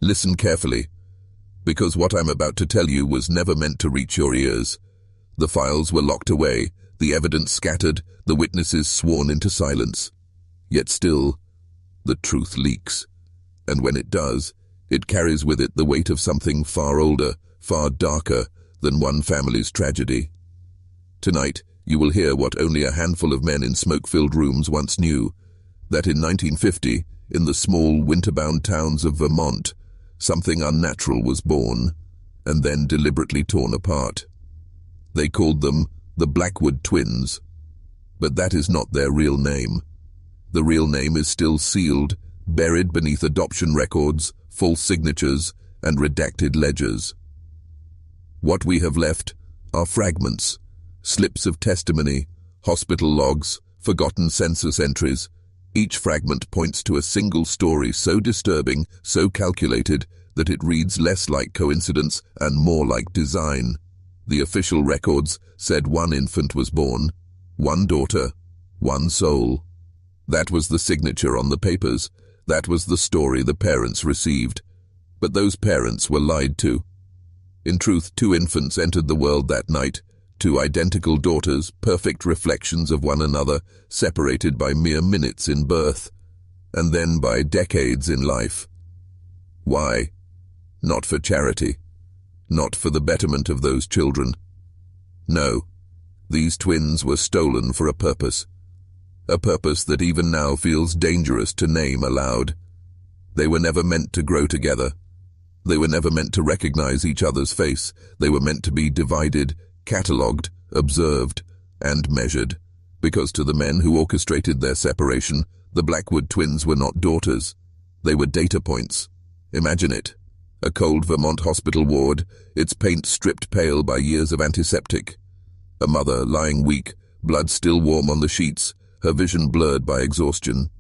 Listen carefully, because what I'm about to tell you was never meant to reach your ears. The files were locked away, the evidence scattered, the witnesses sworn into silence. Yet still, the truth leaks. And when it does, it carries with it the weight of something far older, far darker than one family's tragedy. Tonight, you will hear what only a handful of men in smoke-filled rooms once knew, that in 1950, in the small winter-bound towns of Vermont, something unnatural was born, and then deliberately torn apart. They called them the Blackwood twins, but that is not their real name. The real name is still sealed, buried beneath adoption records, false signatures, and redacted ledgers. What we have left are fragments, slips of testimony, hospital logs, forgotten census entries. Each fragment points to a single story so disturbing, so calculated, that it reads less like coincidence and more like design. The official records said one infant was born, one daughter, one soul. That was the signature on the papers. That was the story the parents received. But those parents were lied to. In truth, 2 infants entered the world that night, 2 identical daughters, perfect reflections of one another, separated by mere minutes in birth, and then by decades in life. Why? Not for charity. Not for the betterment of those children. No, these twins were stolen for a purpose that even now feels dangerous to name aloud. They were never meant to grow together. They were never meant to recognize each other's face. They were meant to be divided, catalogued, observed, and measured, because to the men who orchestrated their separation, the Blackwood twins were not daughters. They were data points. Imagine it. A cold Vermont hospital ward, its paint stripped pale by years of antiseptic. A mother lying weak, blood still warm on the sheets, her vision blurred by exhaustion.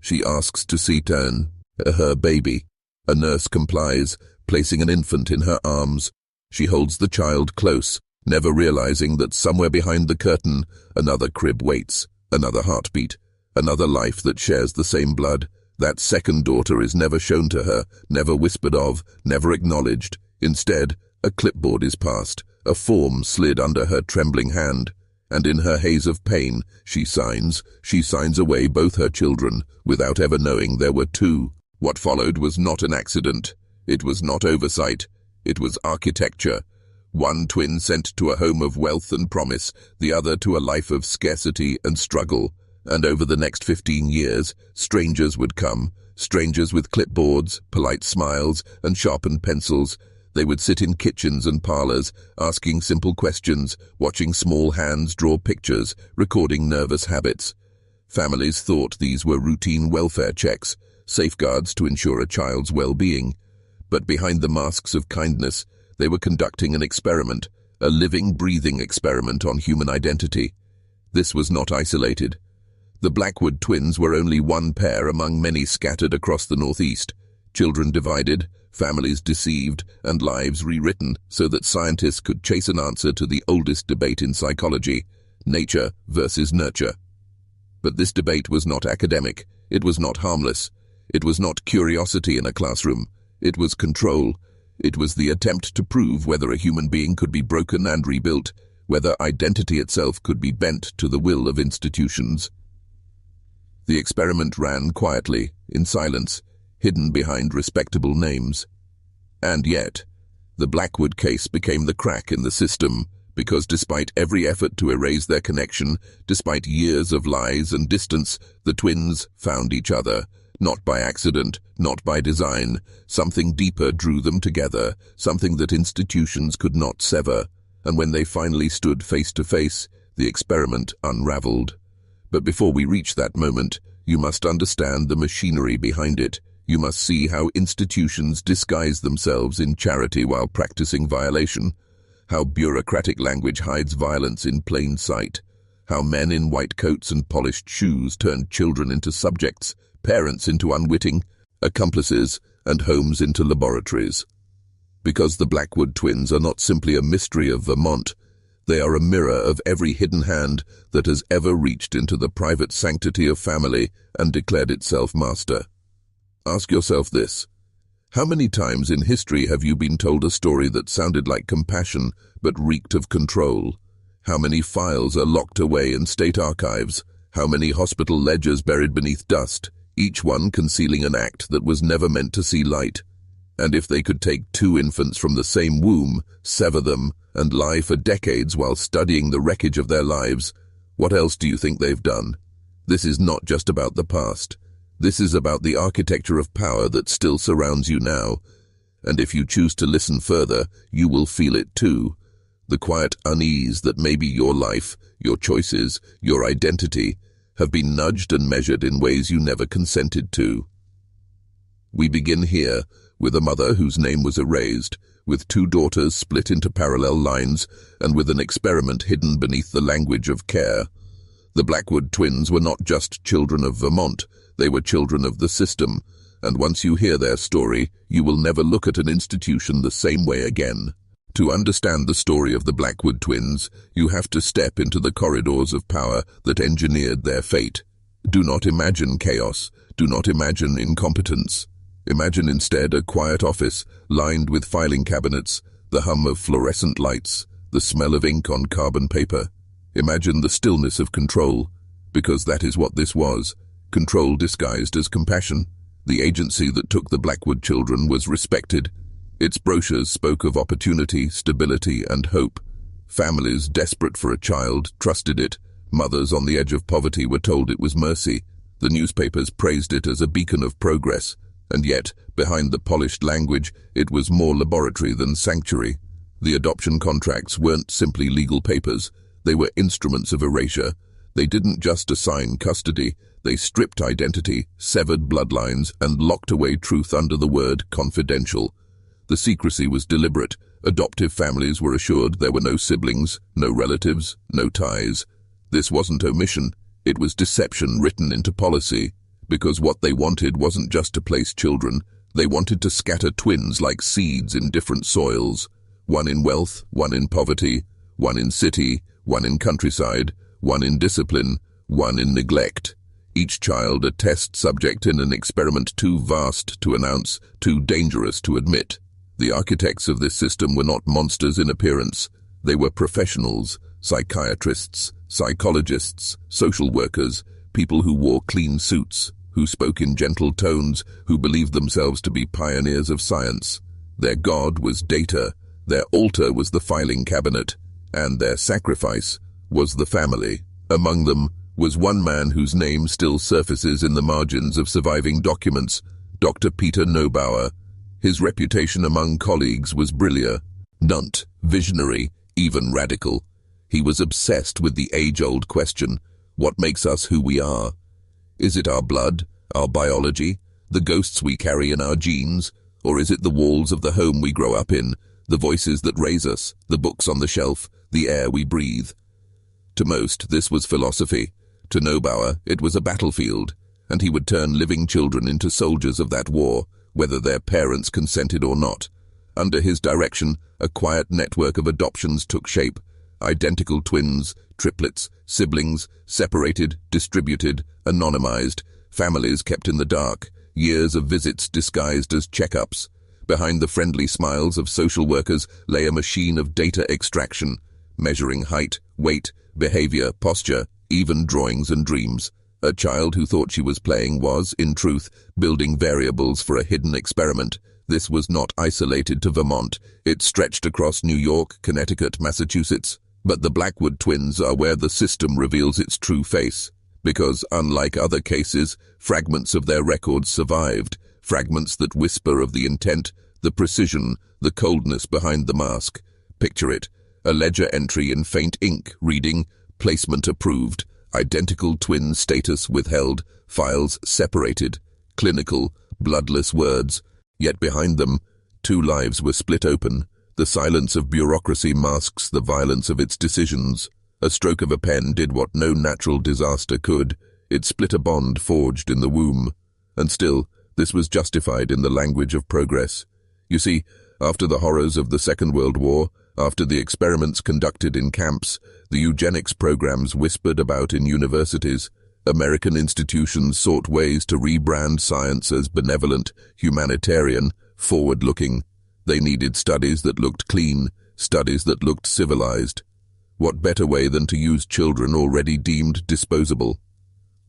She asks to see her baby. A nurse complies, placing an infant in her arms. She holds the child close, never realizing that somewhere behind the curtain, another crib waits, another heartbeat, another life that shares the same blood. That second daughter is never shown to her, never whispered of, never acknowledged. Instead, a clipboard is passed, a form slid under her trembling hand, and in her haze of pain, she signs away both her children, without ever knowing there were 2. What followed was not an accident. It was not oversight. It was architecture. One twin sent to a home of wealth and promise, the other to a life of scarcity and struggle. And over the next 15 years, strangers would come, strangers with clipboards, polite smiles, and sharpened pencils. They would sit in kitchens and parlors, asking simple questions, watching small hands draw pictures, recording nervous habits. Families thought these were routine welfare checks, safeguards to ensure a child's well-being. But behind the masks of kindness, they were conducting an experiment, a living, breathing experiment on human identity. This was not isolated. The Blackwood twins were only one pair among many scattered across the Northeast, children divided, families deceived, and lives rewritten so that scientists could chase an answer to the oldest debate in psychology, nature versus nurture. But this debate was not academic, it was not harmless, it was not curiosity in a classroom, it was control. It was the attempt to prove whether a human being could be broken and rebuilt, whether identity itself could be bent to the will of institutions. The experiment ran quietly, in silence, hidden behind respectable names. And yet, the Blackwood case became the crack in the system, because despite every effort to erase their connection, despite years of lies and distance, the twins found each other. Not by accident, not by design. Something deeper drew them together, something that institutions could not sever. And when they finally stood face to face, the experiment unraveled. But before we reach that moment, you must understand the machinery behind it. You must see how institutions disguise themselves in charity while practicing violation, how bureaucratic language hides violence in plain sight, how men in white coats and polished shoes turn children into subjects, parents into unwitting accomplices, and homes into laboratories. Because the Blackwood twins are not simply a mystery of Vermont, they are a mirror of every hidden hand that has ever reached into the private sanctity of family and declared itself master. Ask yourself this: How many times in history have you been told a story that sounded like compassion but reeked of control? How many files are locked away in state archives? How many hospital ledgers buried beneath dust, each one concealing an act that was never meant to see light? And if they could take two infants from the same womb, sever them, and lie for decades while studying the wreckage of their lives, what else do you think they've done? This is not just about the past. This is about the architecture of power that still surrounds you now. And if you choose to listen further, you will feel it too. The quiet unease that maybe your life, your choices, your identity, have been nudged and measured in ways you never consented to. We begin here, with a mother whose name was erased, with two daughters split into parallel lines, and with an experiment hidden beneath the language of care. The Blackwood twins were not just children of Vermont, they were children of the system, and once you hear their story, you will never look at an institution the same way again. To understand the story of the Blackwood twins, you have to step into the corridors of power that engineered their fate. Do not imagine chaos. Do not imagine incompetence. Imagine instead a quiet office lined with filing cabinets, the hum of fluorescent lights, the smell of ink on carbon paper. Imagine the stillness of control, because that is what this was. Control disguised as compassion. The agency that took the Blackwood children was respected. Its brochures spoke of opportunity, stability, and hope. Families desperate for a child trusted it. Mothers on the edge of poverty were told it was mercy. The newspapers praised it as a beacon of progress. And yet, behind the polished language, it was more laboratory than sanctuary. The adoption contracts weren't simply legal papers. They were instruments of erasure. They didn't just assign custody. They stripped identity, severed bloodlines, and locked away truth under the word confidential. The secrecy was deliberate. Adoptive families were assured there were no siblings, no relatives, no ties. This wasn't omission. It was deception written into policy. Because what they wanted wasn't just to place children. They wanted to scatter twins like seeds in different soils. One in wealth, one in poverty, one in city, one in countryside, one in discipline, one in neglect. Each child a test subject in an experiment too vast to announce, too dangerous to admit. The architects of this system were not monsters in appearance. They were professionals, psychiatrists, psychologists, social workers, people who wore clean suits, who spoke in gentle tones, who believed themselves to be pioneers of science. Their god was data, their altar was the filing cabinet, and their sacrifice was the family. Among them was one man whose name still surfaces in the margins of surviving documents, Dr. Peter Neubauer. His reputation among colleagues was brilliant, visionary, even radical. He was obsessed with the age-old question, what makes us who we are? Is it our blood, our biology, the ghosts we carry in our genes, or is it the walls of the home we grow up in, the voices that raise us, the books on the shelf, the air we breathe? To most, this was philosophy. To Neubauer, it was a battlefield, and he would turn living children into soldiers of that war, whether their parents consented or not. Under his direction, a quiet network of adoptions took shape. Identical twins, triplets, siblings, separated, distributed, anonymized, families kept in the dark, years of visits disguised as checkups. Behind the friendly smiles of social workers lay a machine of data extraction, measuring height, weight, behavior, posture, even drawings and dreams. A child who thought she was playing was, in truth, building variables for a hidden experiment. This was not isolated to Vermont. It stretched across New York, Connecticut, Massachusetts. But the Blackwood twins are where the system reveals its true face. Because, unlike other cases, fragments of their records survived. Fragments that whisper of the intent, the precision, the coldness behind the mask. Picture it. A ledger entry in faint ink, reading, placement approved, identical twin status withheld, files separated, clinical, bloodless words. Yet behind them, two lives were split open. The silence of bureaucracy masks the violence of its decisions. A stroke of a pen did what no natural disaster could. It split a bond forged in the womb. And still, this was justified in the language of progress. You see, after the horrors of the Second World War, after the experiments conducted in camps, the eugenics programs whispered about in universities, American institutions sought ways to rebrand science as benevolent, humanitarian, forward-looking. They needed studies that looked clean, studies that looked civilized. What better way than to use children already deemed disposable?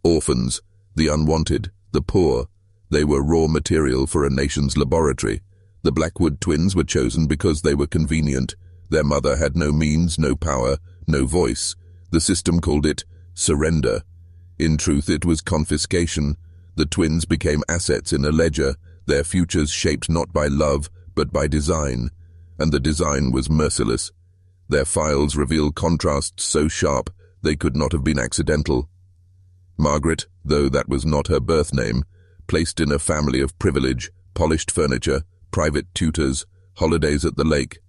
Orphans, the unwanted, the poor, they were raw material for a nation's laboratory. The Blackwood twins were chosen because they were convenient. Their mother had no means, no power, no voice. The system called it surrender. In truth, it was confiscation. The twins became assets in a ledger, their futures shaped not by love, but by design. And the design was merciless. Their files reveal contrasts so sharp they could not have been accidental. Margaret, though that was not her birth name, placed in a family of privilege, polished furniture, private tutors, holidays at the lake.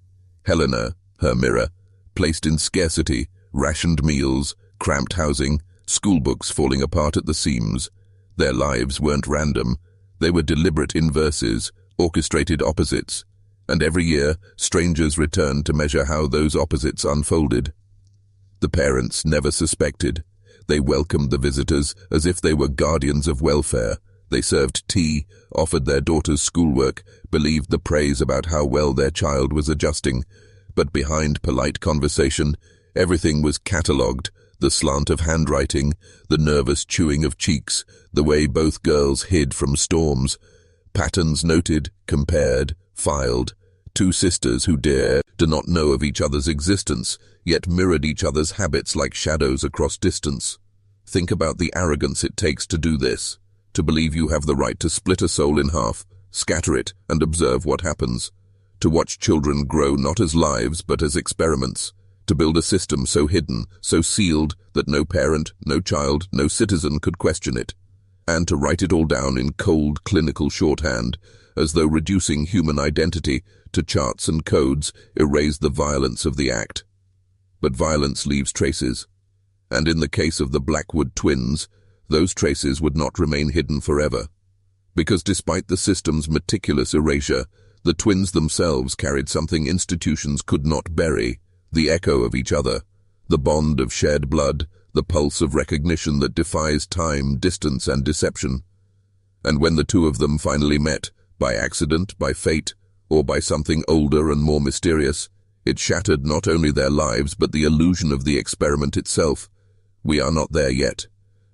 Helena, her mirror, placed in scarcity, rationed meals, cramped housing, schoolbooks falling apart at the seams. Their lives weren't random. They were deliberate inverses, orchestrated opposites. And every year, strangers returned to measure how those opposites unfolded. The parents never suspected. They welcomed the visitors as if they were guardians of welfare. They served tea, offered their daughters schoolwork, believed the praise about how well their child was adjusting. But behind polite conversation, everything was catalogued: the slant of handwriting, the nervous chewing of cheeks, the way both girls hid from storms. Patterns noted, compared, filed. Two sisters who did not know of each other's existence, yet mirrored each other's habits like shadows across distance. Think about the arrogance it takes to do this, to believe you have the right to split a soul in half, scatter it, and observe what happens. To watch children grow not as lives, but as experiments. To build a system so hidden, so sealed, that no parent, no child, no citizen could question it. And to write it all down in cold, clinical shorthand, as though reducing human identity to charts and codes erased the violence of the act. But violence leaves traces. And in the case of the Blackwood twins, those traces would not remain hidden forever. Because despite the system's meticulous erasure, the twins themselves carried something institutions could not bury: the echo of each other, the bond of shared blood, the pulse of recognition that defies time, distance, and deception. And when the two of them finally met, by accident, by fate, or by something older and more mysterious, it shattered not only their lives but the illusion of the experiment itself. We are not there yet,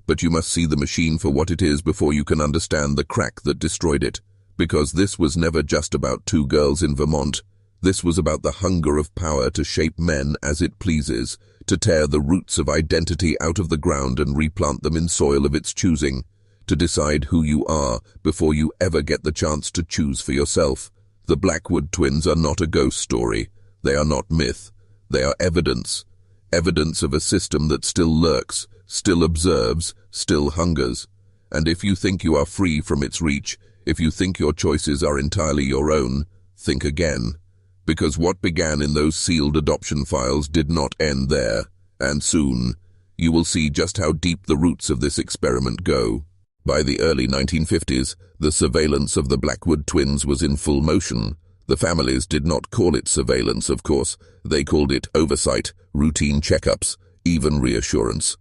but you must see the machine for what it is before you can understand the crack that destroyed it, because this was never just about two girls in Vermont. This was about the hunger of power to shape men as it pleases, to tear the roots of identity out of the ground and replant them in soil of its choosing, to decide who you are before you ever get the chance to choose for yourself. The Blackwood twins are not a ghost story. They are not myth. They are evidence. Evidence of a system that still lurks, still observes, still hungers. And if you think you are free from its reach, if you think your choices are entirely your own, think again. Because what began in those sealed adoption files did not end there, and soon you will see just how deep the roots of this experiment go. By the early 1950s, the surveillance of the Blackwood twins was in full motion. The families did not call it surveillance, of course. They called it oversight, routine checkups, even reassurance.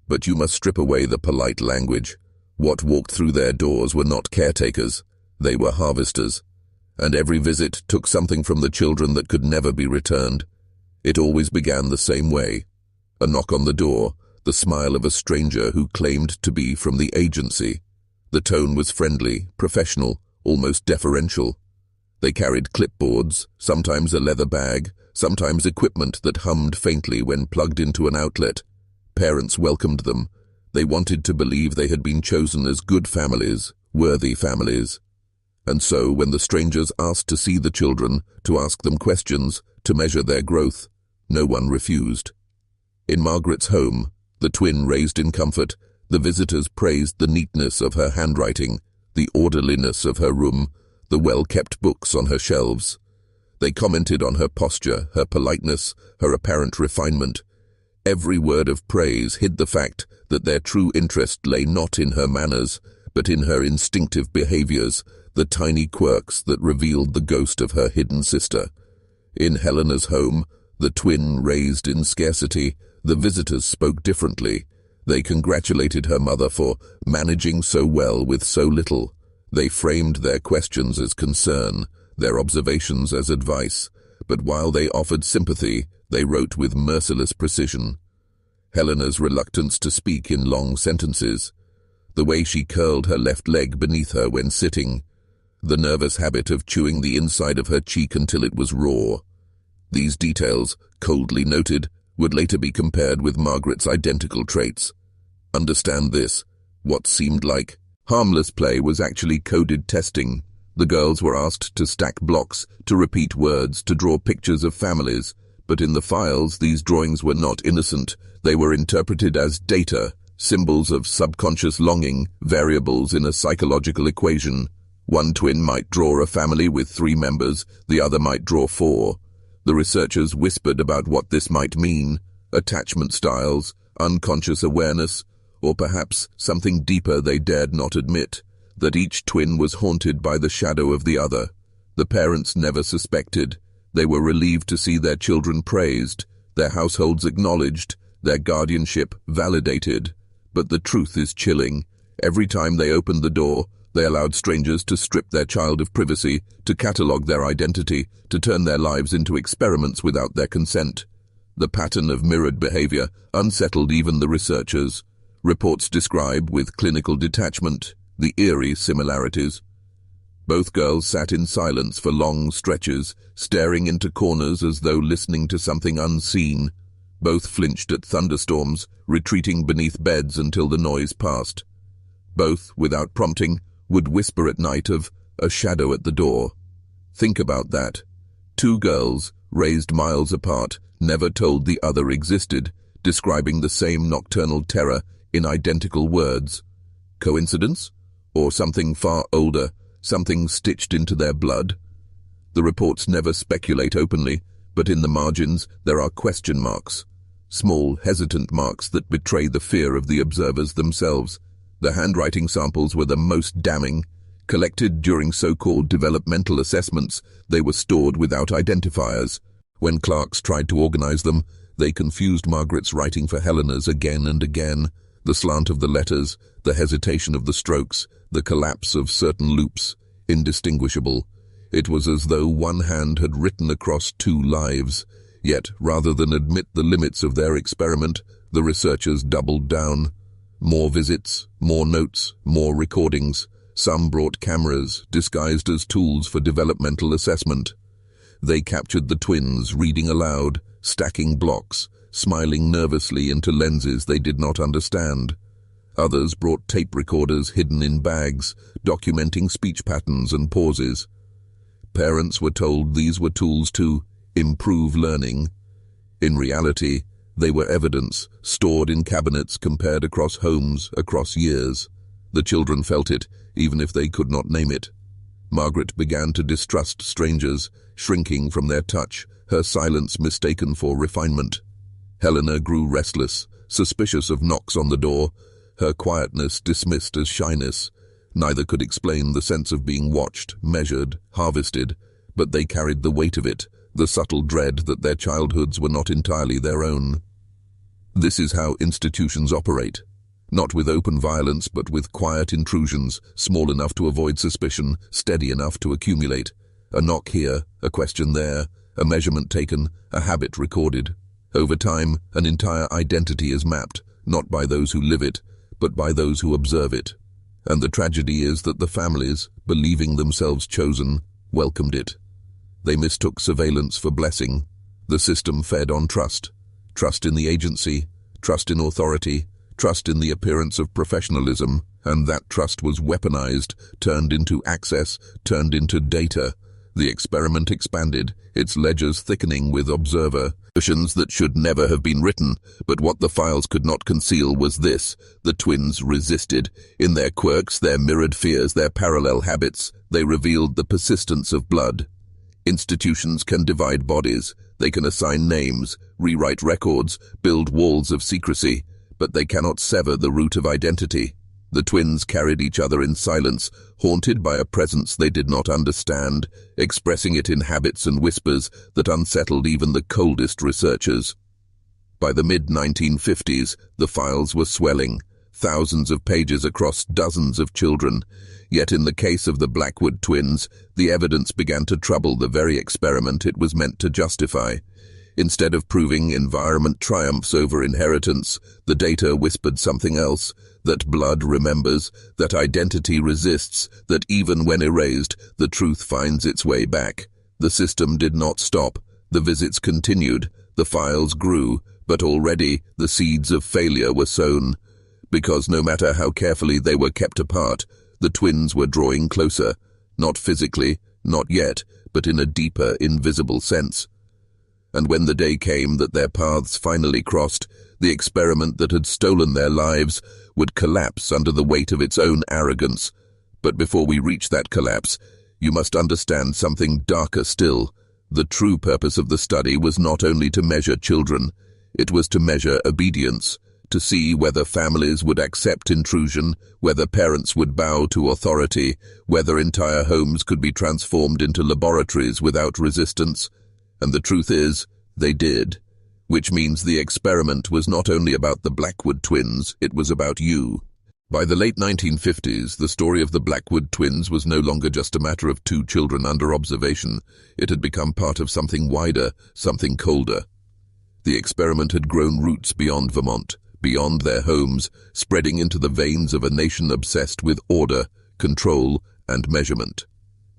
But you must strip away the polite language. What walked through their doors were not caretakers. They were harvesters. And every visit took something from the children that could never be returned. It always began the same way. A knock on the door, the smile of a stranger who claimed to be from the agency. The tone was friendly, professional, almost deferential. They carried clipboards, sometimes a leather bag, sometimes equipment that hummed faintly when plugged into an outlet. Parents welcomed them. They wanted to believe they had been chosen as good families, worthy families. And so, when the strangers asked to see the children, to ask them questions, to measure their growth, no one refused. In Margaret's home, the twin raised in comfort, the visitors praised the neatness of her handwriting, the orderliness of her room, the well-kept books on her shelves. They commented on her posture, her politeness, her apparent refinement. Every word of praise hid the fact that their true interest lay not in her manners, but in her instinctive behaviors, the tiny quirks that revealed the ghost of her hidden sister. In Helena's home, the twin raised in scarcity, the visitors spoke differently. They congratulated her mother for managing so well with so little. They framed their questions as concern, their observations as advice, but while they offered sympathy, they wrote with merciless precision. Helena's reluctance to speak in long sentences, the way she curled her left leg beneath her when sitting, the nervous habit of chewing the inside of her cheek until it was raw. These details, coldly noted, would later be compared with Margaret's identical traits. Understand this, what seemed like harmless play was actually coded testing. The girls were asked to stack blocks, to repeat words, to draw pictures of families, but in the files these drawings were not innocent. They were interpreted as data, symbols of subconscious longing, variables in a psychological equation. One twin might draw a family with 3 members, the other might draw 4. The researchers whispered about what this might mean: attachment styles, unconscious awareness, or perhaps something deeper they dared not admit, that each twin was haunted by the shadow of the other. The parents never suspected. They were relieved to see their children praised, their households acknowledged, their guardianship validated. But the truth is chilling. Every time they opened the door, they allowed strangers to strip their child of privacy, to catalogue their identity, to turn their lives into experiments without their consent. The pattern of mirrored behavior unsettled even the researchers. Reports describe, with clinical detachment, the eerie similarities. Both girls sat in silence for long stretches, staring into corners as though listening to something unseen. Both flinched at thunderstorms, retreating beneath beds until the noise passed. Both, without prompting, would whisper at night of a shadow at the door. Think about that. 2 girls, raised miles apart, never told the other existed, describing the same nocturnal terror in identical words. Coincidence? Or something far older, something stitched into their blood? The reports never speculate openly, but in the margins there are question marks. Small, hesitant marks that betray the fear of the observers themselves. The handwriting samples were the most damning. Collected during so-called developmental assessments, they were stored without identifiers. When clerks tried to organize them, they confused Margaret's writing for Helena's again and again. The slant of the letters, the hesitation of the strokes, the collapse of certain loops, indistinguishable. It was as though one hand had written across 2 lives. Yet, rather than admit the limits of their experiment, the researchers doubled down. More visits, more notes, more recordings. Some brought cameras, disguised as tools for developmental assessment. They captured the twins reading aloud, stacking blocks, smiling nervously into lenses they did not understand. Others brought tape recorders hidden in bags, documenting speech patterns and pauses. Parents were told these were tools to improve learning. In reality, they were evidence, stored in cabinets compared across homes, across years. The children felt it, even if they could not name it. Margaret began to distrust strangers, shrinking from their touch, her silence mistaken for refinement. Helena grew restless, suspicious of knocks on the door, her quietness dismissed as shyness. Neither could explain the sense of being watched, measured, harvested, but they carried the weight of it, the subtle dread that their childhoods were not entirely their own. This is how institutions operate. Not with open violence, but with quiet intrusions, small enough to avoid suspicion, steady enough to accumulate. A knock here, a question there, a measurement taken, a habit recorded. Over time, an entire identity is mapped, not by those who live it, but by those who observe it. And the tragedy is that the families, believing themselves chosen, welcomed it. They mistook surveillance for blessing. The system fed on trust. Trust in the agency, trust in authority, trust in the appearance of professionalism, and that trust was weaponized, turned into access, turned into data. The experiment expanded, its ledgers thickening with observations that should never have been written, but what the files could not conceal was this: the twins resisted. In their quirks, their mirrored fears, their parallel habits, they revealed the persistence of blood. Institutions can divide bodies, they can assign names, rewrite records, build walls of secrecy, but they cannot sever the root of identity. The twins carried each other in silence, haunted by a presence they did not understand, expressing it in habits and whispers that unsettled even the coldest researchers. By the mid-1950s, the files were swelling. thousands of pages across dozens of children. Yet in the case of the Blackwood twins, the evidence began to trouble the very experiment it was meant to justify. Instead of proving environment triumphs over inheritance, the data whispered something else, that blood remembers, that identity resists, that even when erased, the truth finds its way back. The system did not stop. The visits continued. The files grew, but already the seeds of failure were sown. Because no matter how carefully they were kept apart, the twins were drawing closer, not physically, not yet, but in a deeper, invisible sense. And when the day came that their paths finally crossed, the experiment that had stolen their lives would collapse under the weight of its own arrogance. But before we reach that collapse, you must understand something darker still. The true purpose of the study was not only to measure children, it was to measure obedience, to see whether families would accept intrusion, whether parents would bow to authority, whether entire homes could be transformed into laboratories without resistance. And the truth is, they did. Which means the experiment was not only about the Blackwood twins, it was about you. By the late 1950s, the story of the Blackwood twins was no longer just a matter of two children under observation. It had become part of something wider, something colder. The experiment had grown roots beyond Vermont, beyond their homes, spreading into the veins of a nation obsessed with order, control, and measurement.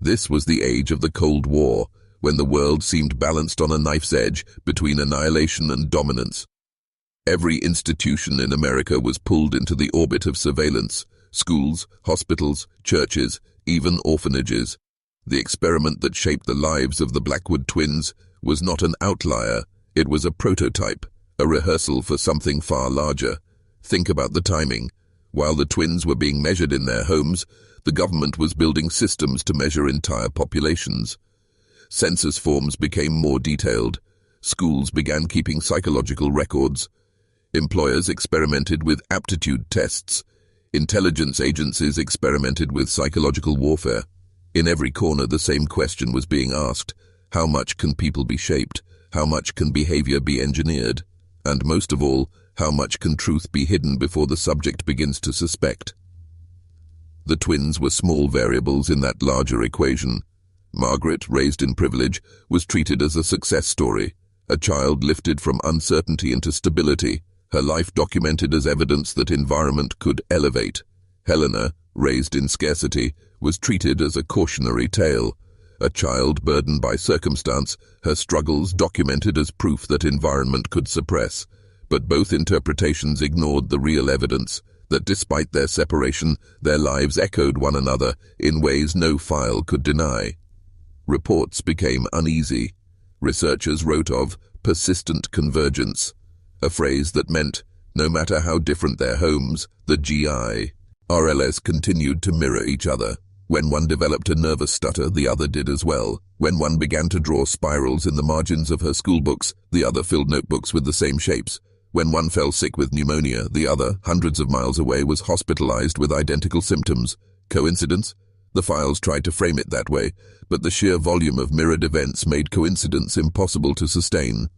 This was the age of the Cold War, when the world seemed balanced on a knife's edge between annihilation and dominance. Every institution in America was pulled into the orbit of surveillance: schools, hospitals, churches, even orphanages. The experiment that shaped the lives of the Blackwood twins was not an outlier, it was a prototype, a rehearsal for something far larger. Think about the timing. While the twins were being measured in their homes, the government was building systems to measure entire populations. Census forms became more detailed. Schools began keeping psychological records. Employers experimented with aptitude tests. Intelligence agencies experimented with psychological warfare. In every corner, the same question was being asked: how much can people be shaped? How much can behavior be engineered? And most of all, how much can truth be hidden before the subject begins to suspect? The twins were small variables in that larger equation. Margaret, raised in privilege, was treated as a success story, a child lifted from uncertainty into stability, her life documented as evidence that environment could elevate. Helena, raised in scarcity, was treated as a cautionary tale, a child burdened by circumstance, her struggles documented as proof that environment could suppress. But both interpretations ignored the real evidence, that despite their separation, their lives echoed one another in ways no file could deny. Reports became uneasy. Researchers wrote of persistent convergence, a phrase that meant, no matter how different their homes, the GI-RLS continued to mirror each other. When one developed a nervous stutter, the other did as well. When one began to draw spirals in the margins of her schoolbooks, the other filled notebooks with the same shapes. When one fell sick with pneumonia, the other, hundreds of miles away, was hospitalized with identical symptoms. Coincidence? The files tried to frame it that way, but the sheer volume of mirrored events made coincidence impossible to sustain.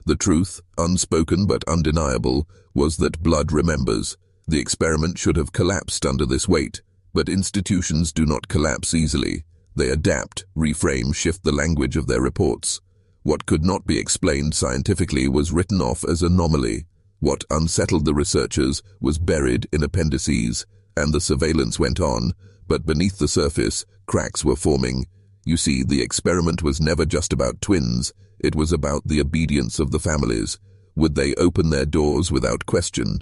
The truth, unspoken but undeniable, was that blood remembers. The experiment should have collapsed under this weight, but institutions do not collapse easily. They adapt, reframe, shift the language of their reports. What could not be explained scientifically was written off as anomaly. What unsettled the researchers was buried in appendices, and the surveillance went on, but beneath the surface, cracks were forming. You see, the experiment was never just about twins, it was about the obedience of the families. Would they open their doors without question?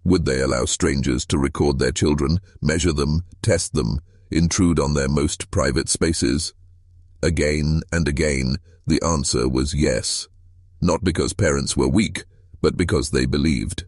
Would they allow strangers to record their children, measure them, test them, intrude on their most private spaces? Again and again, the answer was yes. Not because parents were weak, but because they believed.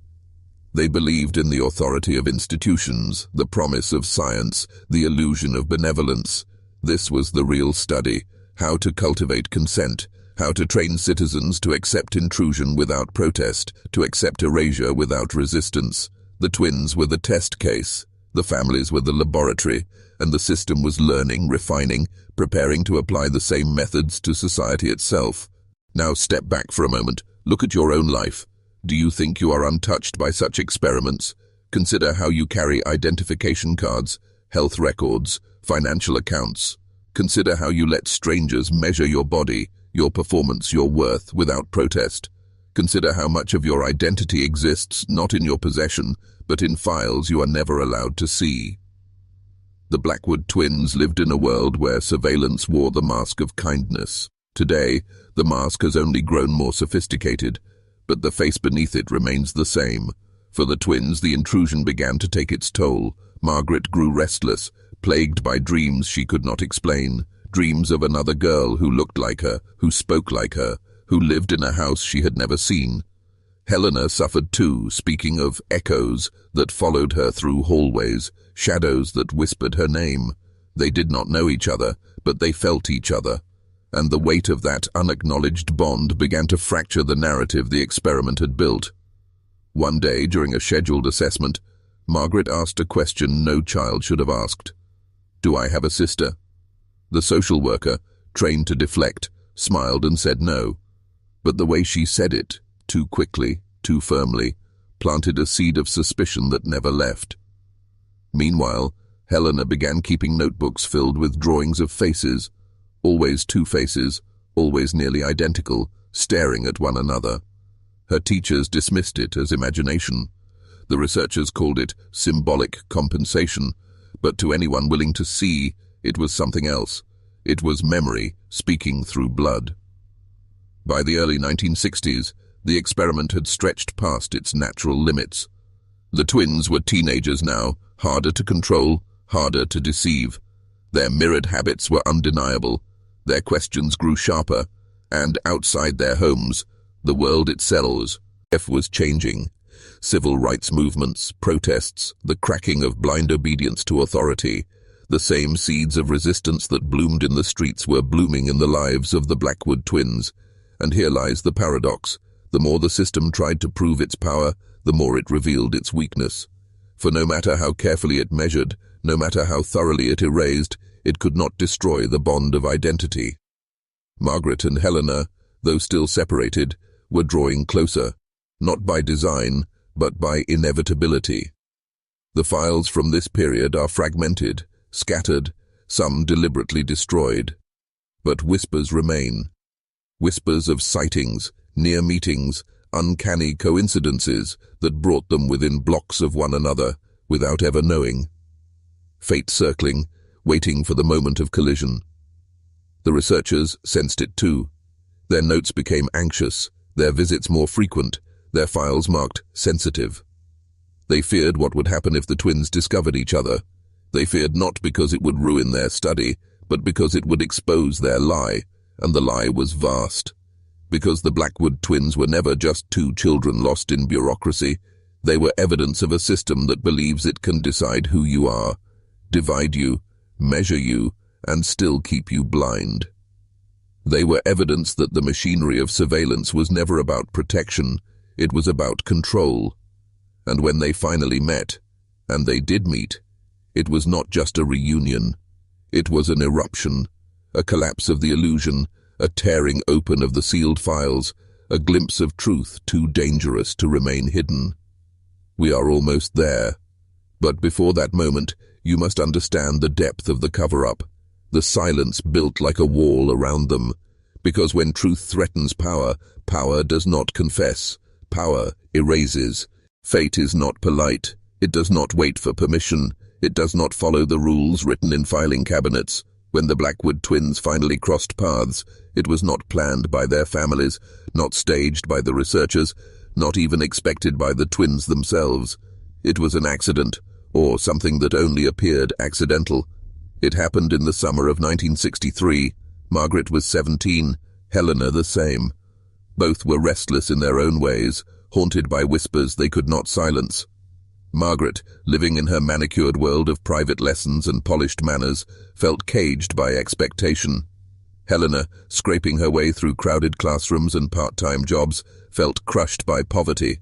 They believed in the authority of institutions, the promise of science, the illusion of benevolence. This was the real study: how to cultivate consent, how to train citizens to accept intrusion without protest, to accept erasure without resistance. The twins were the test case, the families were the laboratory, and the system was learning, refining, preparing to apply the same methods to society itself. Now step back for a moment, look at your own life. Do you think you are untouched by such experiments? Consider how you carry identification cards, health records, financial accounts. Consider how you let strangers measure your body, your performance, your worth without protest. Consider how much of your identity exists not in your possession, but in files you are never allowed to see. The Blackwood twins lived in a world where surveillance wore the mask of kindness. Today, the mask has only grown more sophisticated, but the face beneath it remains the same. For the twins, the intrusion began to take its toll. Margaret grew restless, plagued by dreams she could not explain, dreams of another girl who looked like her, who spoke like her, who lived in a house she had never seen. Helena suffered too, speaking of echoes that followed her through hallways, shadows that whispered her name. They did not know each other, but they felt each other, and the weight of that unacknowledged bond began to fracture the narrative the experiment had built. One day, during a scheduled assessment, Margaret asked a question no child should have asked. "Do I have a sister?" The social worker, trained to deflect, smiled and said no. But the way she said it, too quickly, too firmly, planted a seed of suspicion that never left. Meanwhile, Helena began keeping notebooks filled with drawings of faces, always two faces, always nearly identical, staring at one another. Her teachers dismissed it as imagination. The researchers called it symbolic compensation, but to anyone willing to see, it was something else. It was memory speaking through blood. By the early 1960s, the experiment had stretched past its natural limits. The twins were teenagers now, harder to control, harder to deceive. Their mirrored habits were undeniable. Their questions grew sharper, and outside their homes, the world itself was changing. Civil rights movements, protests, the cracking of blind obedience to authority. The same seeds of resistance that bloomed in the streets were blooming in the lives of the Blackwood twins. And here lies the paradox. The more the system tried to prove its power, the more it revealed its weakness. For no matter how carefully it measured, no matter how thoroughly it erased, it could not destroy the bond of identity. Margaret and Helena, though still separated, were drawing closer, not by design, but by inevitability. The files from this period are fragmented, scattered, some deliberately destroyed. But whispers remain. Whispers of sightings, near meetings, uncanny coincidences that brought them within blocks of one another without ever knowing. Fate circling, waiting for the moment of collision. The researchers sensed it too. Their notes became anxious, their visits more frequent, their files marked sensitive. They feared what would happen if the twins discovered each other. They feared not because it would ruin their study, but because it would expose their lie, and the lie was vast. Because the Blackwood twins were never just two children lost in bureaucracy, they were evidence of a system that believes it can decide who you are, divide you, measure you, and still keep you blind. They were evidence that the machinery of surveillance was never about protection, it was about control. And when they finally met, and they did meet, it was not just a reunion. It was an eruption, a collapse of the illusion, a tearing open of the sealed files, a glimpse of truth too dangerous to remain hidden. We are almost there. But before that moment, you must understand the depth of the cover-up, the silence built like a wall around them. Because when truth threatens power, power does not confess. Power erases. Fate is not polite. It does not wait for permission. It does not follow the rules written in filing cabinets. When the Blackwood twins finally crossed paths, it was not planned by their families, not staged by the researchers, not even expected by the twins themselves. It was an accident, or something that only appeared accidental. It happened in the summer of 1963. Margaret was 17, Helena the same. Both were restless in their own ways, haunted by whispers they could not silence. Margaret, living in her manicured world of private lessons and polished manners, felt caged by expectation. Helena, scraping her way through crowded classrooms and part-time jobs, felt crushed by poverty.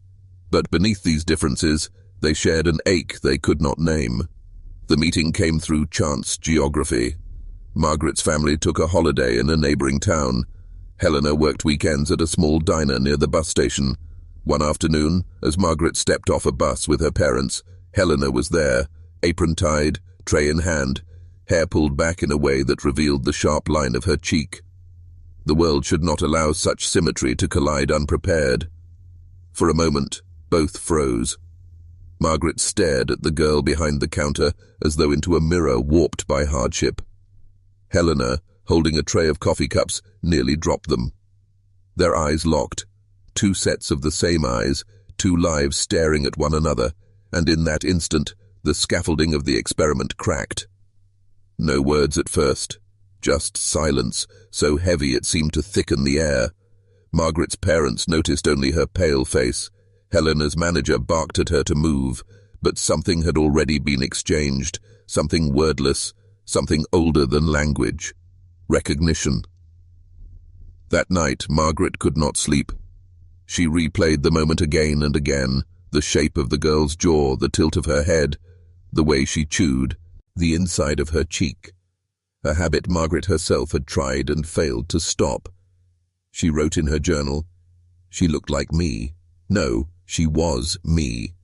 But beneath these differences, they shared an ache they could not name. The meeting came through chance geography. Margaret's family took a holiday in a neighboring town. Helena worked weekends at a small diner near the bus station. One afternoon, as Margaret stepped off a bus with her parents, Helena was there, apron tied, tray in hand, hair pulled back in a way that revealed the sharp line of her cheek. The world should not allow such symmetry to collide unprepared. For a moment, both froze. Margaret stared at the girl behind the counter as though into a mirror warped by hardship. Helena, holding a tray of coffee cups, nearly dropped them. Their eyes locked. Two sets of the same eyes, two lives staring at one another, and in that instant, the scaffolding of the experiment cracked. No words at first, just silence, so heavy it seemed to thicken the air. Margaret's parents noticed only her pale face. Helena's manager barked at her to move, but something had already been exchanged, something wordless, something older than language. Recognition. That night, Margaret could not sleep. She replayed the moment again and again, the shape of the girl's jaw, the tilt of her head, the way she chewed, the inside of her cheek. A habit Margaret herself had tried and failed to stop. She wrote in her journal, "She looked like me. No, she was me."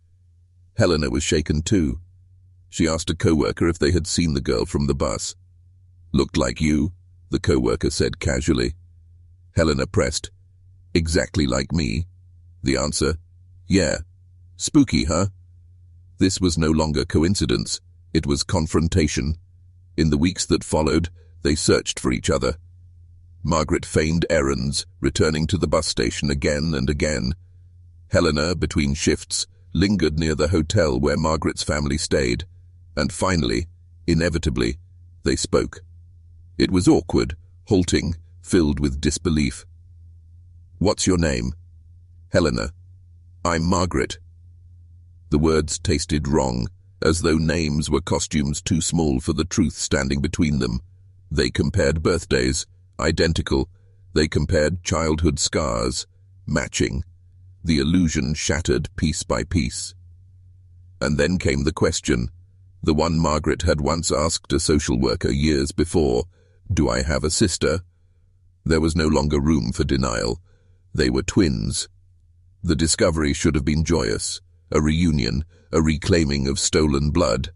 Helena was shaken too. She asked a co-worker if they had seen the girl from the bus. "Looked like you," the co-worker said casually. Helena pressed, "Exactly like me?" The answer, "Yeah." "Spooky, huh?" This was no longer coincidence. It was confrontation. In the weeks that followed, they searched for each other. Margaret feigned errands, returning to the bus station again and again. Helena, between shifts, lingered near the hotel where Margaret's family stayed. And finally, inevitably, they spoke. It was awkward, halting, filled with disbelief. "What's your name?" "Helena." "I'm Margaret." The words tasted wrong, as though names were costumes too small for the truth standing between them. They compared birthdays, identical. They compared childhood scars, matching. The illusion shattered piece by piece. And then came the question, the one Margaret had once asked a social worker years before, "Do I have a sister?" There was no longer room for denial. They were twins. The discovery should have been joyous, a reunion, a reclaiming of stolen blood.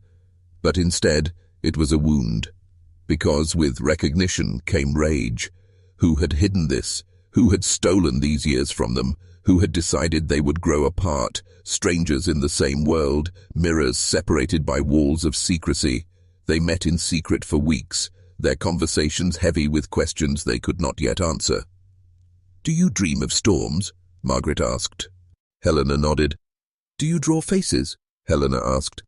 But instead, it was a wound. Because with recognition came rage. Who had hidden this? Who had stolen these years from them? Who had decided they would grow apart, strangers in the same world, mirrors separated by walls of secrecy? They met in secret for weeks, their conversations heavy with questions they could not yet answer. "Do you dream of storms?" Margaret asked. Helena nodded. "Do you draw faces?" Helena asked.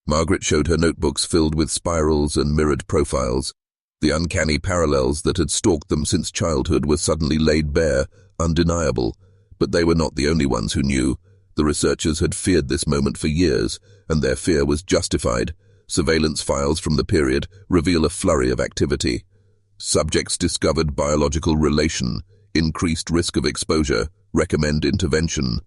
Margaret showed her notebooks filled with spirals and mirrored profiles. The uncanny parallels that had stalked them since childhood were suddenly laid bare, undeniable. But they were not the only ones who knew. The researchers had feared this moment for years, and their fear was justified. Surveillance files from the period reveal a flurry of activity. Subjects discovered biological relation, increased risk of exposure, recommend intervention.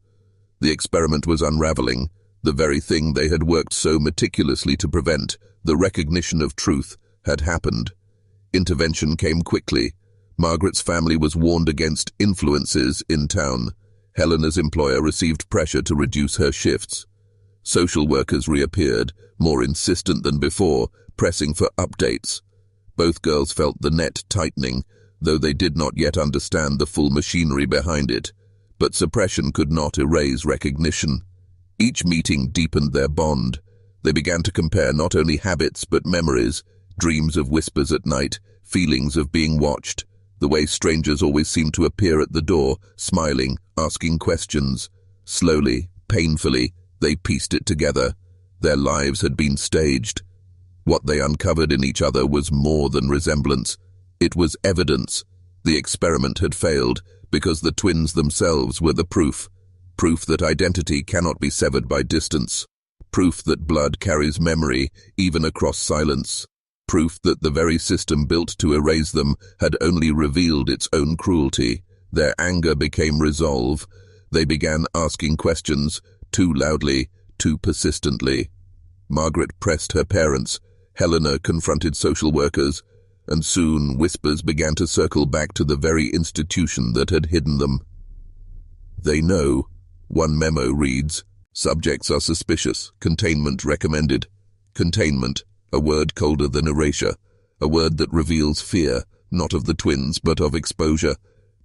The experiment was unraveling. The very thing they had worked so meticulously to prevent, the recognition of truth, had happened. Intervention came quickly. Margaret's family was warned against influences in town. Helena's employer received pressure to reduce her shifts. Social workers reappeared, more insistent than before, pressing for updates. Both girls felt the net tightening, though they did not yet understand the full machinery behind it. But suppression could not erase recognition. Each meeting deepened their bond. They began to compare not only habits but memories, dreams of whispers at night, feelings of being watched, the way strangers always seemed to appear at the door, smiling, asking questions. Slowly, painfully, they pieced it together. Their lives had been staged. What they uncovered in each other was more than resemblance. It was evidence. The experiment had failed because the twins themselves were the proof. Proof that identity cannot be severed by distance. Proof that blood carries memory, even across silence. Proof that the very system built to erase them had only revealed its own cruelty. Their anger became resolve. They began asking questions, too loudly, too persistently. Margaret pressed her parents. Helena confronted social workers. And soon whispers began to circle back to the very institution that had hidden them. "They know," one memo reads, Subjects are suspicious. Containment recommended. Containment, a word colder than erasure, a word that reveals fear, not of the twins, but of exposure.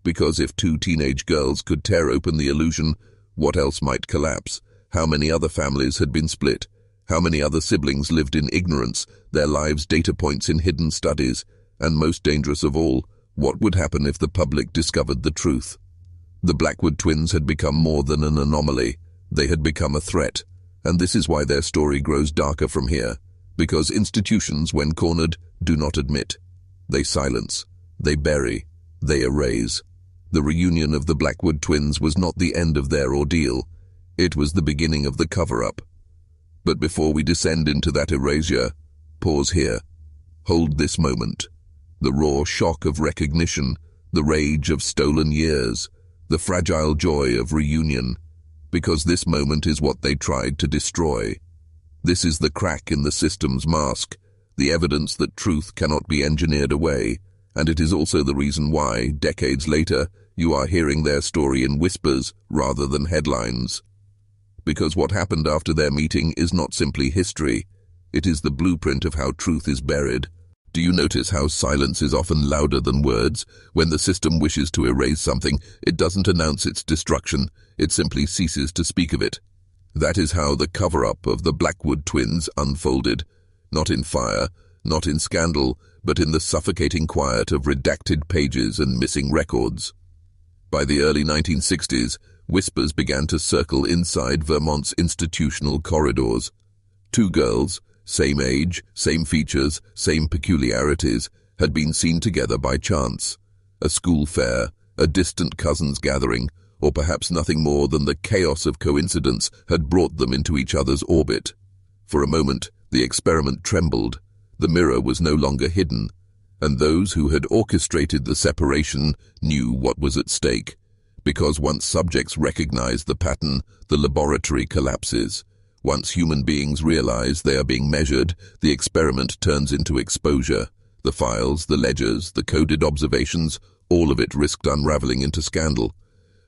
Because if two teenage girls could tear open the illusion, what else might collapse? How many other families had been split? How many other siblings lived in ignorance, their lives data points in hidden studies? And most dangerous of all, what would happen if the public discovered the truth? The Blackwood twins had become more than an anomaly. They had become a threat. And this is why their story grows darker from here. Because institutions, when cornered, do not admit. They silence. They bury. They erase. The reunion of the Blackwood twins was not the end of their ordeal. It was the beginning of the cover-up. But before we descend into that erasure, pause here. Hold this moment. The raw shock of recognition, the rage of stolen years, the fragile joy of reunion, because this moment is what they tried to destroy. This is the crack in the system's mask, the evidence that truth cannot be engineered away, and it is also the reason why, decades later, you are hearing their story in whispers rather than headlines. Because what happened after their meeting is not simply history, it is the blueprint of how truth is buried. Do you notice how silence is often louder than words? When the system wishes to erase something, it doesn't announce its destruction, it simply ceases to speak of it. That is how the cover-up of the Blackwood twins unfolded, not in fire, not in scandal, but in the suffocating quiet of redacted pages and missing records. By the early 1960s, whispers began to circle inside Vermont's institutional corridors. Two girls, same age, same features, same peculiarities, had been seen together by chance. A school fair, a distant cousins' gathering, or perhaps nothing more than the chaos of coincidence had brought them into each other's orbit. For a moment, the experiment trembled. The mirror was no longer hidden, and those who had orchestrated the separation knew what was at stake. Because once subjects recognize the pattern, the laboratory collapses. Once human beings realize they are being measured, the experiment turns into exposure. The files, the ledgers, the coded observations, all of it risked unraveling into scandal.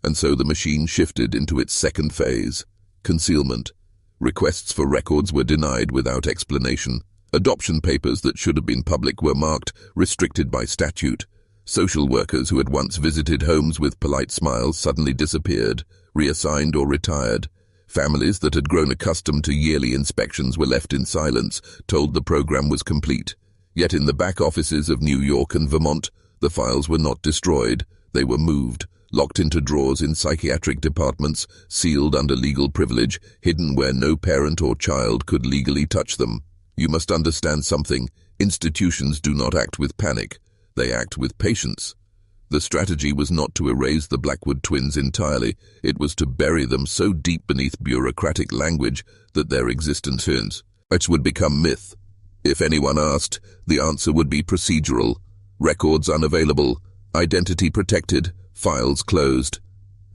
And so the machine shifted into its second phase, concealment. Requests for records were denied without explanation. Adoption papers that should have been public were marked restricted by statute. Social workers who had once visited homes with polite smiles suddenly disappeared, reassigned or retired. Families that had grown accustomed to yearly inspections were left in silence, told the program was complete. Yet in the back offices of New York and Vermont, the files were not destroyed. They were moved, locked into drawers in psychiatric departments, sealed under legal privilege, hidden where no parent or child could legally touch them. You must understand something. Institutions do not act with panic. They act with patience. The strategy was not to erase the Blackwood twins entirely. It was to bury them so deep beneath bureaucratic language that their existence would become myth. If anyone asked, the answer would be procedural. Records unavailable, identity protected, files closed.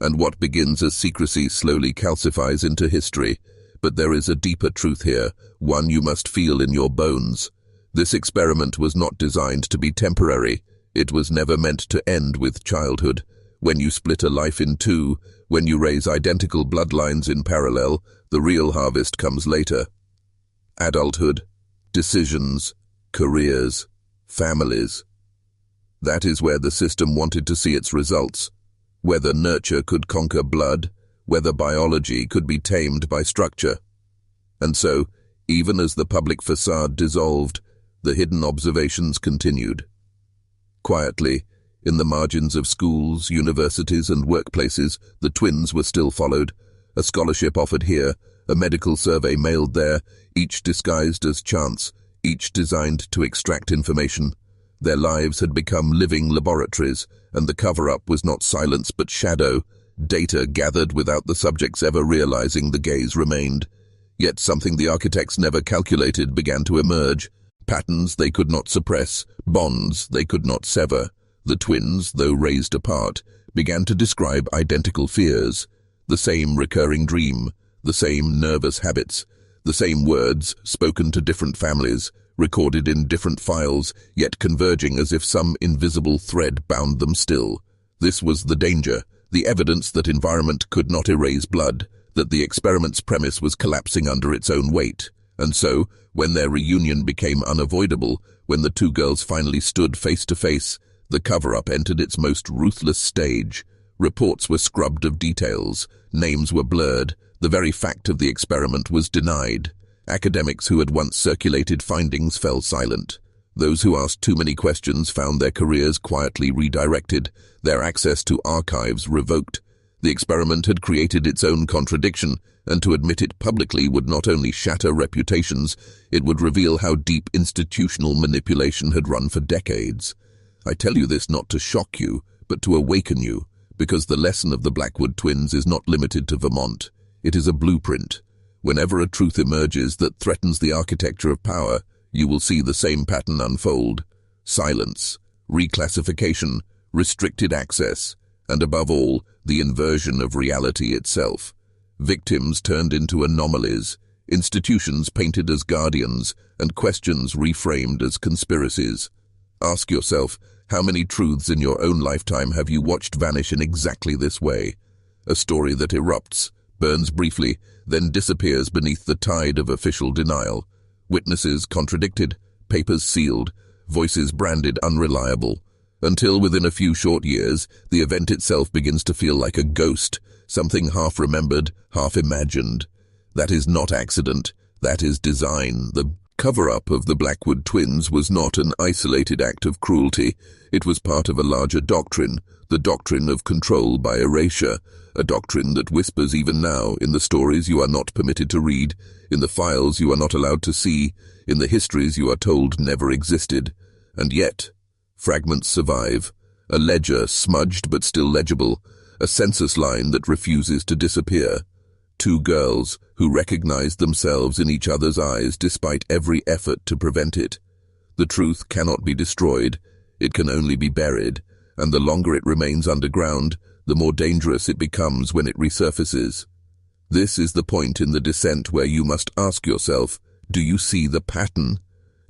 And what begins as secrecy slowly calcifies into history. But there is a deeper truth here, one you must feel in your bones. This experiment was not designed to be temporary. It was never meant to end with childhood. When you split a life in two, when you raise identical bloodlines in parallel, the real harvest comes later. Adulthood, decisions, careers, families. That is where the system wanted to see its results. Whether nurture could conquer blood, whether biology could be tamed by structure. And so, even as the public facade dissolved, the hidden observations continued. Quietly, in the margins of schools, universities, and workplaces, the twins were still followed. A scholarship offered here, a medical survey mailed there, each disguised as chance, each designed to extract information. Their lives had become living laboratories, and the cover-up was not silence but shadow, data gathered without the subjects ever realizing the gaze remained. Yet something the architects never calculated began to emerge. Patterns they could not suppress, bonds they could not sever. The twins, though raised apart, began to describe identical fears, the same recurring dream, the same nervous habits, the same words spoken to different families, recorded in different files, yet converging as if some invisible thread bound them still. This was the danger, the evidence that environment could not erase blood, that the experiment's premise was collapsing under its own weight. And so, when their reunion became unavoidable, when the two girls finally stood face to face, the cover-up entered its most ruthless stage. Reports were scrubbed of details, names were blurred, the very fact of the experiment was denied. Academics who had once circulated findings fell silent. Those who asked too many questions found their careers quietly redirected, their access to archives revoked. The experiment had created its own contradiction, and to admit it publicly would not only shatter reputations, it would reveal how deep institutional manipulation had run for decades. I tell you this not to shock you, but to awaken you, because the lesson of the Blackwood twins is not limited to Vermont. It is a blueprint. Whenever a truth emerges that threatens the architecture of power, you will see the same pattern unfold. Silence, reclassification, restricted access, and above all, the inversion of reality itself. Victims turned into anomalies, institutions painted as guardians, and questions reframed as conspiracies. Ask yourself, how many truths in your own lifetime have you watched vanish in exactly this way? A story that erupts, burns briefly, then disappears beneath the tide of official denial. Witnesses contradicted, papers sealed, voices branded unreliable. Until within a few short years, the event itself begins to feel like a ghost, something half-remembered, half-imagined. That is not accident, that is design. The cover-up of the Blackwood twins was not an isolated act of cruelty. It was part of a larger doctrine, the doctrine of control by erasure, a doctrine that whispers even now in the stories you are not permitted to read, in the files you are not allowed to see, in the histories you are told never existed. And yet, fragments survive, a ledger smudged but still legible, a census line that refuses to disappear. Two girls who recognized themselves in each other's eyes despite every effort to prevent it. The truth cannot be destroyed, it can only be buried, and the longer it remains underground, the more dangerous it becomes when it resurfaces. This is the point in the descent where you must ask yourself, do you see the pattern?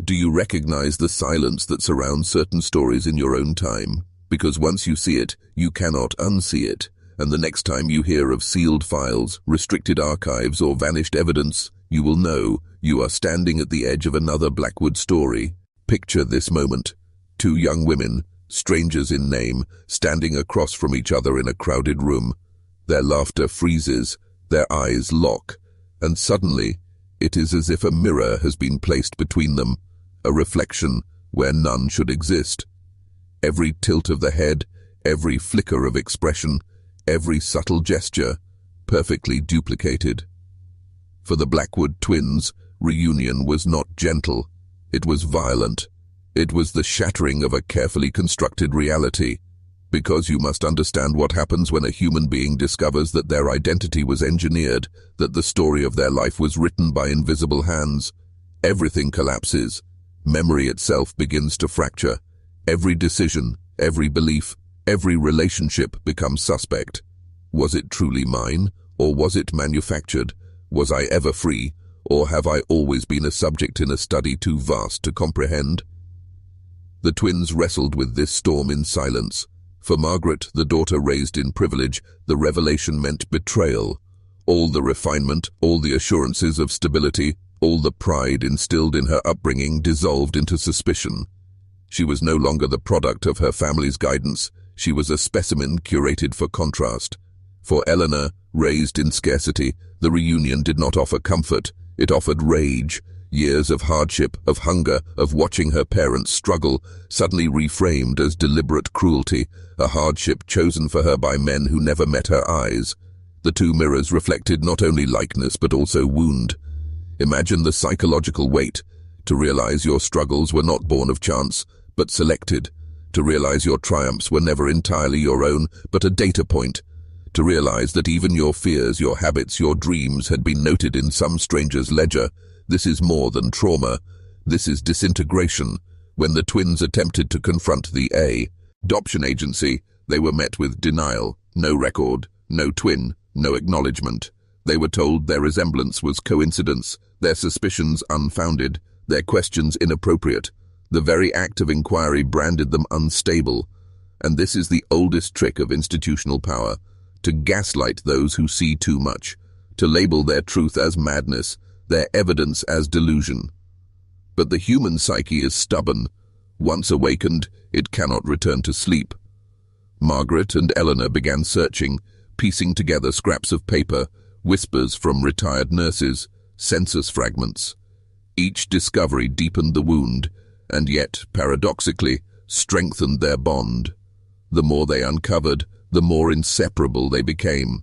Do you recognize the silence that surrounds certain stories in your own time? Because once you see it, you cannot unsee it, and the next time you hear of sealed files, restricted archives, or vanished evidence, you will know you are standing at the edge of another Blackwood story. Picture this moment. Two young women, strangers in name, standing across from each other in a crowded room. Their laughter freezes, their eyes lock, and suddenly, it is as if a mirror has been placed between them, a reflection where none should exist. Every tilt of the head, every flicker of expression, every subtle gesture, perfectly duplicated. For the Blackwood twins, reunion was not gentle, it was violent. It was the shattering of a carefully constructed reality, because you must understand what happens when a human being discovers that their identity was engineered, that the story of their life was written by invisible hands. Everything collapses. Memory itself begins to fracture. Every decision, every belief, every relationship becomes suspect. Was it truly mine, or was it manufactured? Was I ever free, or have I always been a subject in a study too vast to comprehend? The twins wrestled with this storm in silence. For Margaret, the daughter raised in privilege, the revelation meant betrayal. All the refinement, all the assurances of stability, all the pride instilled in her upbringing dissolved into suspicion. She was no longer the product of her family's guidance, she was a specimen curated for contrast. For Eleanor, raised in scarcity, the reunion did not offer comfort, it offered rage. Years of hardship, of hunger, of watching her parents struggle, suddenly reframed as deliberate cruelty, a hardship chosen for her by men who never met her eyes. The two mirrors reflected not only likeness but also wound. Imagine the psychological weight, to realize your struggles were not born of chance, but selected, to realize your triumphs were never entirely your own, but a data point, to realize that even your fears, your habits, your dreams had been noted in some stranger's ledger. This is more than trauma. This is disintegration. When the twins attempted to confront the adoption agency, they were met with denial. No record, no twin, no acknowledgement. They were told their resemblance was coincidence, their suspicions unfounded, their questions inappropriate. The very act of inquiry branded them unstable. And this is the oldest trick of institutional power, to gaslight those who see too much, to label their truth as madness, their evidence as delusion. But the human psyche is stubborn. Once awakened, it cannot return to sleep. Margaret and Eleanor began searching, piecing together scraps of paper, whispers from retired nurses, census fragments. Each discovery deepened the wound, and yet, paradoxically, strengthened their bond. The more they uncovered, the more inseparable they became.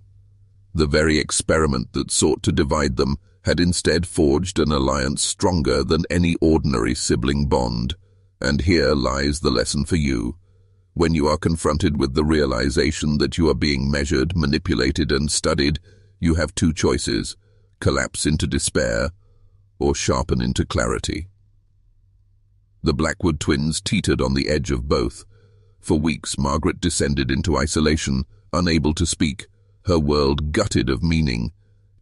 The very experiment that sought to divide them had instead forged an alliance stronger than any ordinary sibling bond. And here lies the lesson for you. When you are confronted with the realization that you are being measured, manipulated, and studied, you have two choices: collapse into despair or sharpen into clarity. The Blackwood twins teetered on the edge of both. For weeks, Margaret descended into isolation, unable to speak, her world gutted of meaning.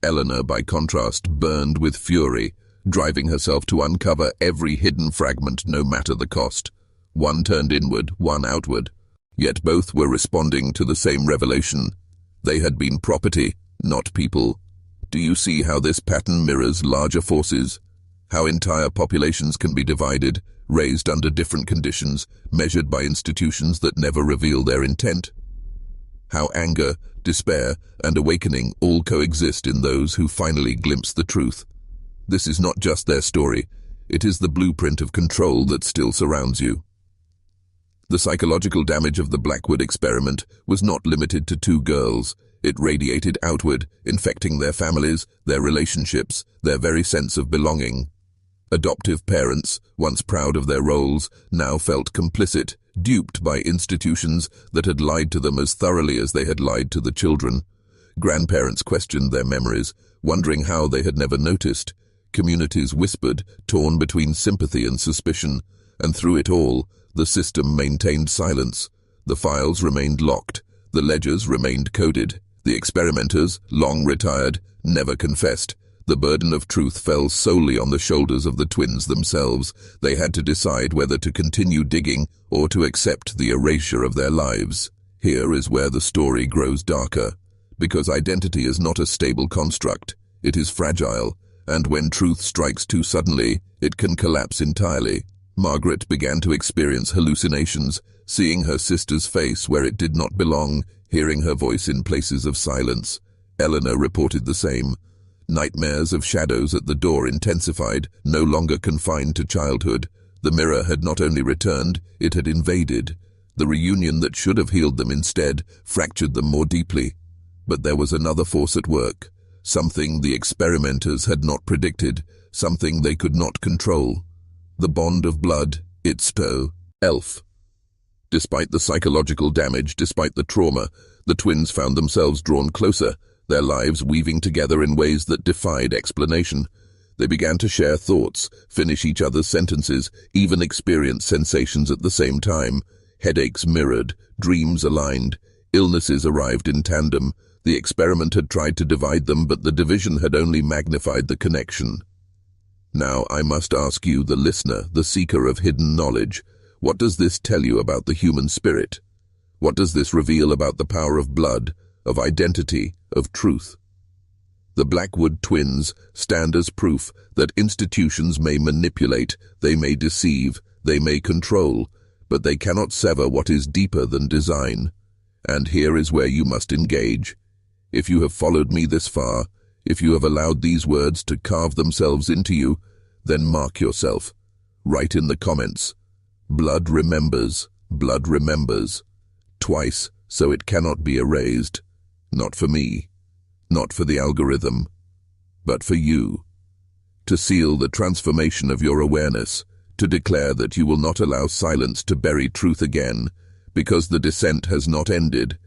Eleanor, by contrast, burned with fury, driving herself to uncover every hidden fragment no matter the cost. One turned inward, one outward. Yet both were responding to the same revelation. They had been property, not people. Do you see how this pattern mirrors larger forces? How entire populations can be divided, raised under different conditions, measured by institutions that never reveal their intent? How anger, despair, and awakening all coexist in those who finally glimpse the truth. This is not just their story, it is the blueprint of control that still surrounds you. The psychological damage of the Blackwood experiment was not limited to two girls. It radiated outward, infecting their families, their relationships, their very sense of belonging. Adoptive parents, once proud of their roles, now felt complicit, duped by institutions that had lied to them as thoroughly as they had lied to the children. Grandparents questioned their memories, wondering how they had never noticed. Communities whispered, torn between sympathy and suspicion, and through it all, the system maintained silence. The files remained locked, the ledgers remained coded. The experimenters, long retired, never confessed. The burden of truth fell solely on the shoulders of the twins themselves. They had to decide whether to continue digging or to accept the erasure of their lives. Here is where the story grows darker, because identity is not a stable construct. It is fragile, and when truth strikes too suddenly, it can collapse entirely. Margaret began to experience hallucinations, seeing her sister's face where it did not belong, hearing her voice in places of silence. Eleanor reported the same. Nightmares of shadows at the door intensified, no longer confined to childhood. The mirror had not only returned, it had invaded. The reunion that should have healed them instead fractured them more deeply. But there was another force at work, something the experimenters had not predicted, something they could not control. The bond of blood, its elf. Despite the psychological damage, despite the trauma, the twins found themselves drawn closer, their lives weaving together in ways that defied explanation. They began to share thoughts, finish each other's sentences, even experience sensations at the same time. Headaches mirrored, dreams aligned, illnesses arrived in tandem. The experiment had tried to divide them, but the division had only magnified the connection. Now I must ask you, the listener, the seeker of hidden knowledge, what does this tell you about the human spirit? What does this reveal about the power of blood, of identity, of truth? The Blackwood twins stand as proof that institutions may manipulate, they may deceive, they may control, but they cannot sever what is deeper than design. And here is where you must engage. If you have followed me this far, if you have allowed these words to carve themselves into you, then mark yourself. Write in the comments, blood remembers, twice, so it cannot be erased. Not for me, not for the algorithm, but for you. To seal the transformation of your awareness, to declare that you will not allow silence to bury truth again, because the descent has not ended.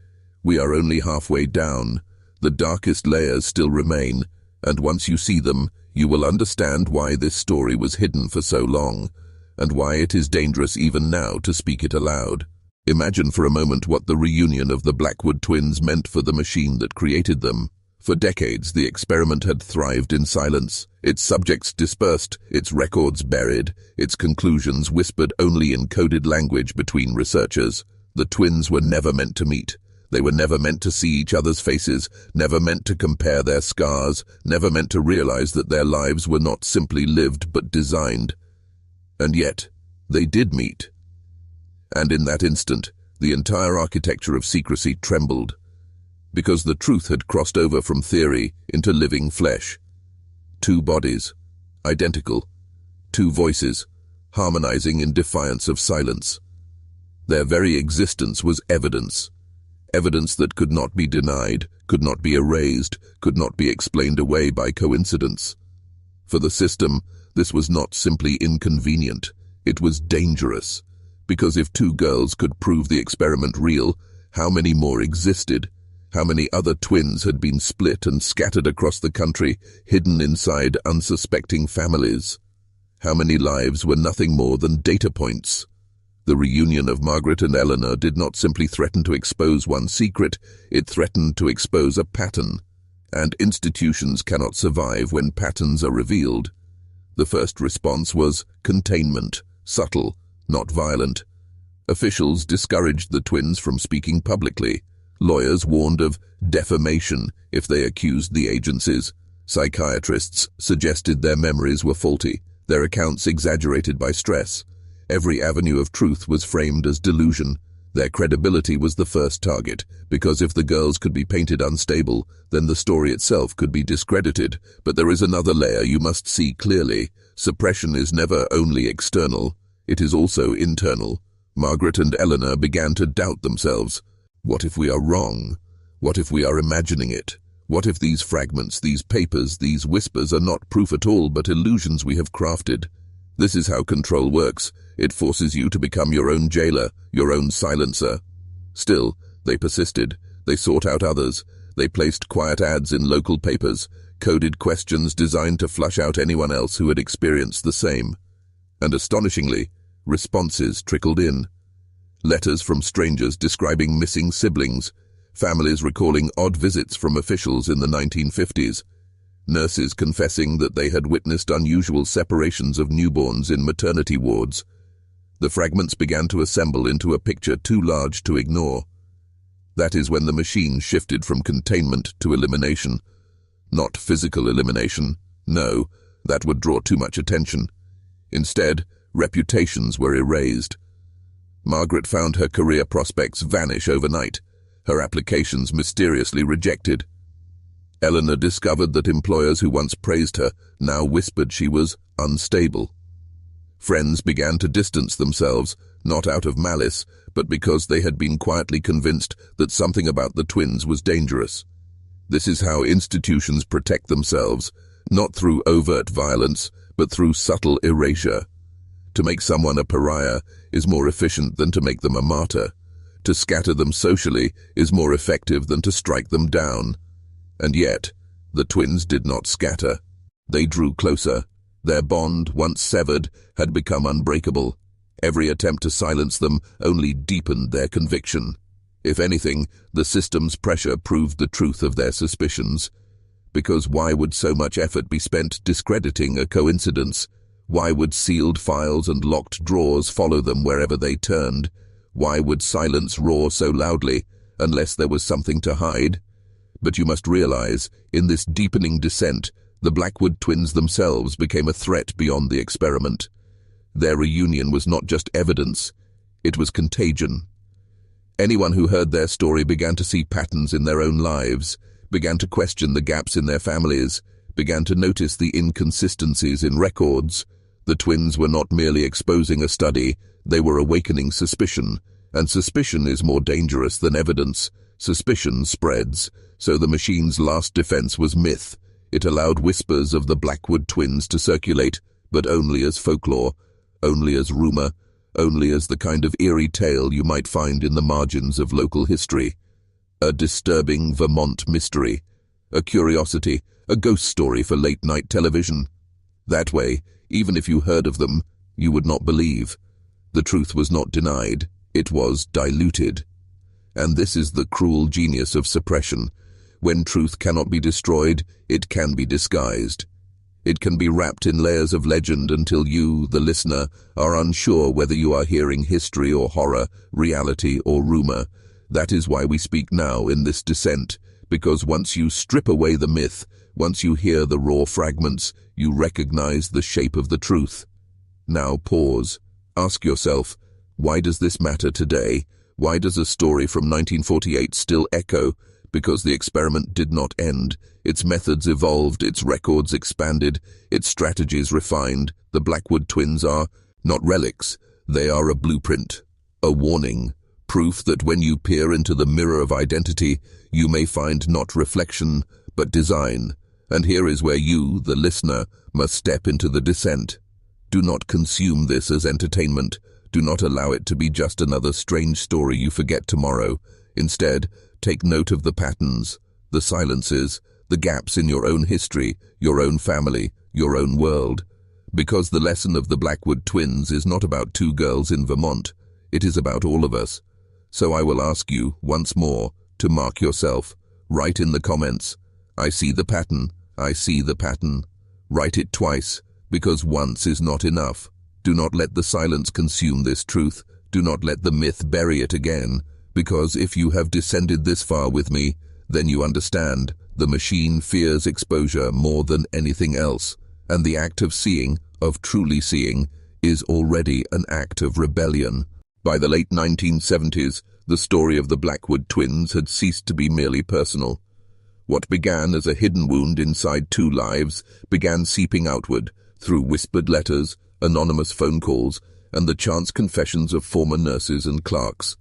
We are only halfway down. The darkest layers still remain, and once you see them, you will understand why this story was hidden for so long, and why it is dangerous even now to speak it aloud. Imagine for a moment what the reunion of the Blackwood twins meant for the machine that created them. For decades, the experiment had thrived in silence, its subjects dispersed, its records buried, its conclusions whispered only in coded language between researchers. The twins were never meant to meet. They were never meant to see each other's faces, never meant to compare their scars, never meant to realize that their lives were not simply lived but designed. And yet, they did meet. And in that instant, the entire architecture of secrecy trembled, because the truth had crossed over from theory into living flesh. Two bodies, identical, two voices, harmonizing in defiance of silence. Their very existence was evidence. Evidence that could not be denied, could not be erased, could not be explained away by coincidence. For the system, this was not simply inconvenient, it was dangerous. Because if two girls could prove the experiment real, how many more existed? How many other twins had been split and scattered across the country, hidden inside unsuspecting families? How many lives were nothing more than data points? The reunion of Margaret and Eleanor did not simply threaten to expose one secret, it threatened to expose a pattern. And institutions cannot survive when patterns are revealed. The first response was containment, subtle, not violent. Officials discouraged the twins from speaking publicly. Lawyers warned of defamation if they accused the agencies. Psychiatrists suggested their memories were faulty, their accounts exaggerated by stress. Every avenue of truth was framed as delusion. Their credibility was the first target, because if the girls could be painted unstable, then the story itself could be discredited. But there is another layer you must see clearly. Suppression is never only external, it is also internal. Margaret and Eleanor began to doubt themselves. What if we are wrong? What if we are imagining it? What if these fragments, these papers, these whispers are not proof at all but illusions we have crafted? This is how control works. It forces you to become your own jailer, your own silencer. Still, they persisted. They sought out others. They placed quiet ads in local papers, coded questions designed to flush out anyone else who had experienced the same. And astonishingly, responses trickled in. Letters from strangers describing missing siblings, families recalling odd visits from officials in the 1950s, nurses confessing that they had witnessed unusual separations of newborns in maternity wards. The fragments began to assemble into a picture too large to ignore. That is when the machine shifted from containment to elimination. Not physical elimination, no, that would draw too much attention. Instead, reputations were erased. Margaret found her career prospects vanish overnight, her applications mysteriously rejected. Eleanor discovered that employers who once praised her now whispered she was unstable. Friends began to distance themselves, not out of malice, but because they had been quietly convinced that something about the twins was dangerous. This is how institutions protect themselves, not through overt violence, but through subtle erasure. To make someone a pariah is more efficient than to make them a martyr. To scatter them socially is more effective than to strike them down. And yet, the twins did not scatter. They drew closer. Their bond, once severed, had become unbreakable. Every attempt to silence them only deepened their conviction. If anything, the system's pressure proved the truth of their suspicions. Because why would so much effort be spent discrediting a coincidence? Why would sealed files and locked drawers follow them wherever they turned? Why would silence roar so loudly, unless there was something to hide? But you must realize, in this deepening descent, the Blackwood twins themselves became a threat beyond the experiment. Their reunion was not just evidence, it was contagion. Anyone who heard their story began to see patterns in their own lives, began to question the gaps in their families, began to notice the inconsistencies in records. The twins were not merely exposing a study, they were awakening suspicion, and suspicion is more dangerous than evidence. Suspicion spreads, so the machine's last defense was myth. It allowed whispers of the Blackwood twins to circulate, but only as folklore, only as rumor, only as the kind of eerie tale you might find in the margins of local history. A disturbing Vermont mystery, a curiosity, a ghost story for late-night television. That way, even if you heard of them, you would not believe. The truth was not denied, it was diluted. And this is the cruel genius of suppression. When truth cannot be destroyed, it can be disguised. It can be wrapped in layers of legend until you, the listener, are unsure whether you are hearing history or horror, reality or rumor. That is why we speak now in this descent, because once you strip away the myth, once you hear the raw fragments, you recognize the shape of the truth. Now pause. Ask yourself, why does this matter today? Why does a story from 1948 still echo? Because the experiment did not end. Its methods evolved, its records expanded, its strategies refined. The Blackwood twins are not relics. They are a blueprint, a warning, proof that when you peer into the mirror of identity, you may find not reflection, but design. And here is where you, the listener, must step into the descent. Do not consume this as entertainment. Do not allow it to be just another strange story you forget tomorrow. Instead, take note of the patterns, the silences, the gaps in your own history, your own family, your own world. Because the lesson of the Blackwood twins is not about two girls in Vermont. It is about all of us. So I will ask you, once more, to mark yourself. Write in the comments, I see the pattern, I see the pattern. Write it twice, because once is not enough. Do not let the silence consume this truth. Do not let the myth bury it again, because if you have descended this far with me, then you understand the machine fears exposure more than anything else, and the act of seeing, of truly seeing, is already an act of rebellion. By the late 1970s, the story of the Blackwood twins had ceased to be merely personal. What began as a hidden wound inside two lives began seeping outward through whispered letters, anonymous phone calls, and the chance confessions of former nurses and clerks.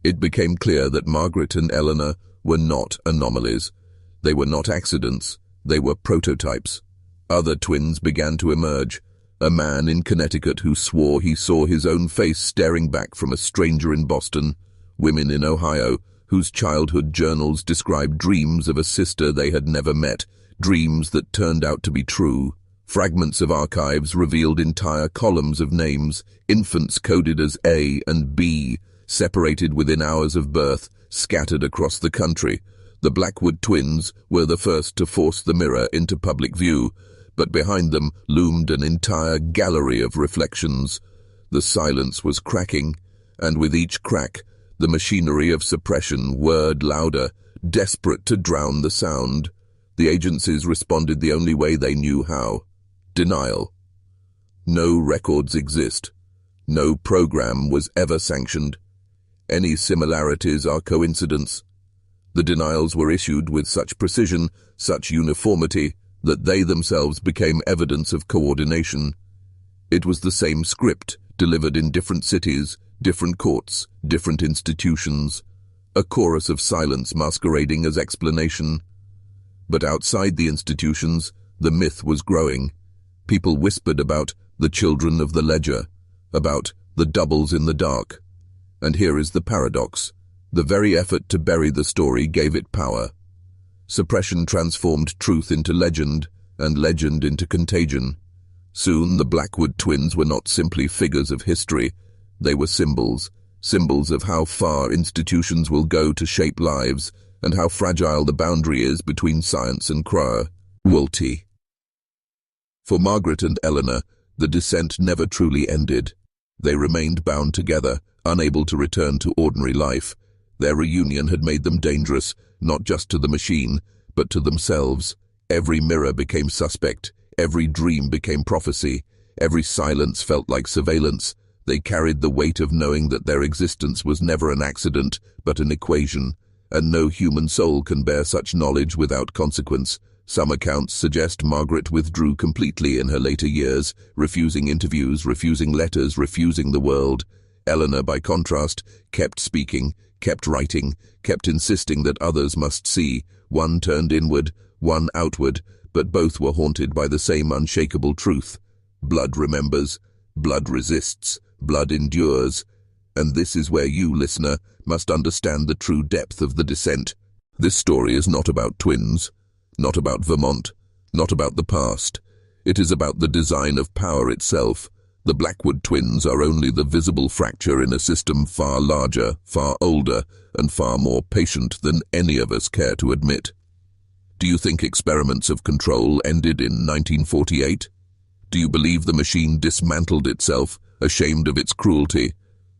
It became clear that Margaret and Eleanor were not anomalies. They were not accidents. They were prototypes. Other twins began to emerge. A man in Connecticut who swore he saw his own face staring back from a stranger in Boston. Women in Ohio whose childhood journals described dreams of a sister they had never met, dreams that turned out to be true. Fragments of archives revealed entire columns of names, infants coded as A and B, separated within hours of birth, scattered across the country. The Blackwood twins were the first to force the mirror into public view, but behind them loomed an entire gallery of reflections. The silence was cracking, and with each crack, the machinery of suppression whirred louder, desperate to drown the sound. The agencies responded the only way they knew how: denial. No records exist. No program was ever sanctioned. Any similarities are coincidence. The denials were issued with such precision, such uniformity, that they themselves became evidence of coordination. It was the same script, delivered in different cities, different courts, different institutions, a chorus of silence masquerading as explanation. But outside the institutions, the myth was growing. People whispered about the children of the ledger, about the doubles in the dark. And here is the paradox. The very effort to bury the story gave it power. Suppression transformed truth into legend, and legend into contagion. Soon the Blackwood twins were not simply figures of history. They were symbols, symbols of how far institutions will go to shape lives, and how fragile the boundary is between science and cruelty. For Margaret and Eleanor, the descent never truly ended. They remained bound together, unable to return to ordinary life. Their reunion had made them dangerous, not just to the machine, but to themselves. Every mirror became suspect, every dream became prophecy, every silence felt like surveillance. They carried the weight of knowing that their existence was never an accident, but an equation, and no human soul can bear such knowledge without consequence. Some accounts suggest Margaret withdrew completely in her later years, refusing interviews, refusing letters, refusing the world. Eleanor, by contrast, kept speaking, kept writing, kept insisting that others must see. One turned inward, one outward, but both were haunted by the same unshakable truth. Blood remembers, blood resists, blood endures. And this is where you, listener, must understand the true depth of the descent. This story is not about twins, not about Vermont, not about the past. It is about the design of power itself. The Blackwood twins are only the visible fracture in a system far larger, far older, and far more patient than any of us care to admit. Do you think experiments of control ended in 1948? Do you believe the machine dismantled itself, ashamed of its cruelty?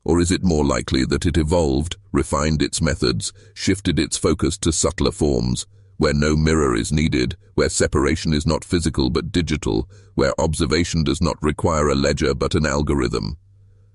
Or is it more likely that it evolved, refined its methods, shifted its focus to subtler forms, where no mirror is needed, where separation is not physical but digital, where observation does not require a ledger but an algorithm?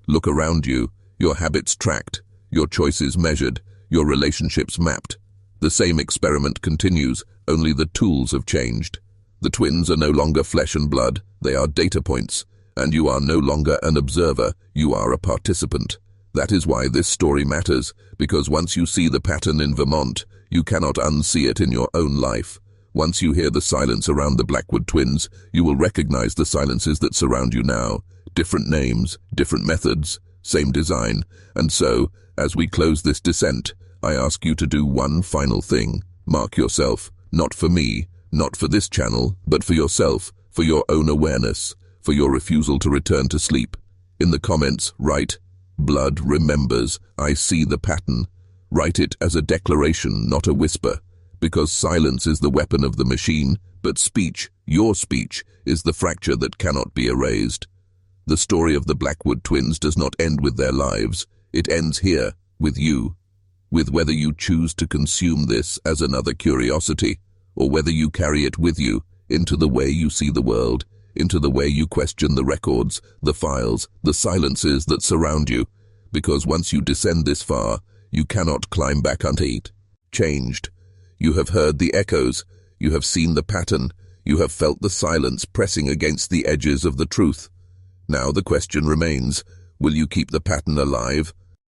Look around you, your habits tracked, your choices measured, your relationships mapped. The same experiment continues, only the tools have changed. The twins are no longer flesh and blood, they are data points, and you are no longer an observer, you are a participant. That is why this story matters, because once you see the pattern in Vermont, you cannot unsee it in your own life. Once you hear the silence around the Blackwood twins, you will recognize the silences that surround you now. Different names, different methods, same design. And so, as we close this descent, I ask you to do one final thing. Mark yourself, not for me, not for this channel, but for yourself, for your own awareness, for your refusal to return to sleep. In the comments, write, "Blood remembers, I see the pattern." Write it as a declaration, not a whisper, because silence is the weapon of the machine, but speech, your speech, is the fracture that cannot be erased. The story of the Blackwood twins does not end with their lives. It ends here, with you. With whether you choose to consume this as another curiosity, or whether you carry it with you into the way you see the world, into the way you question the records, the files, the silences that surround you. Because once you descend this far, you cannot climb back changed. You have heard the echoes, you have seen the pattern, you have felt the silence pressing against the edges of the truth. Now the question remains, will you keep the pattern alive,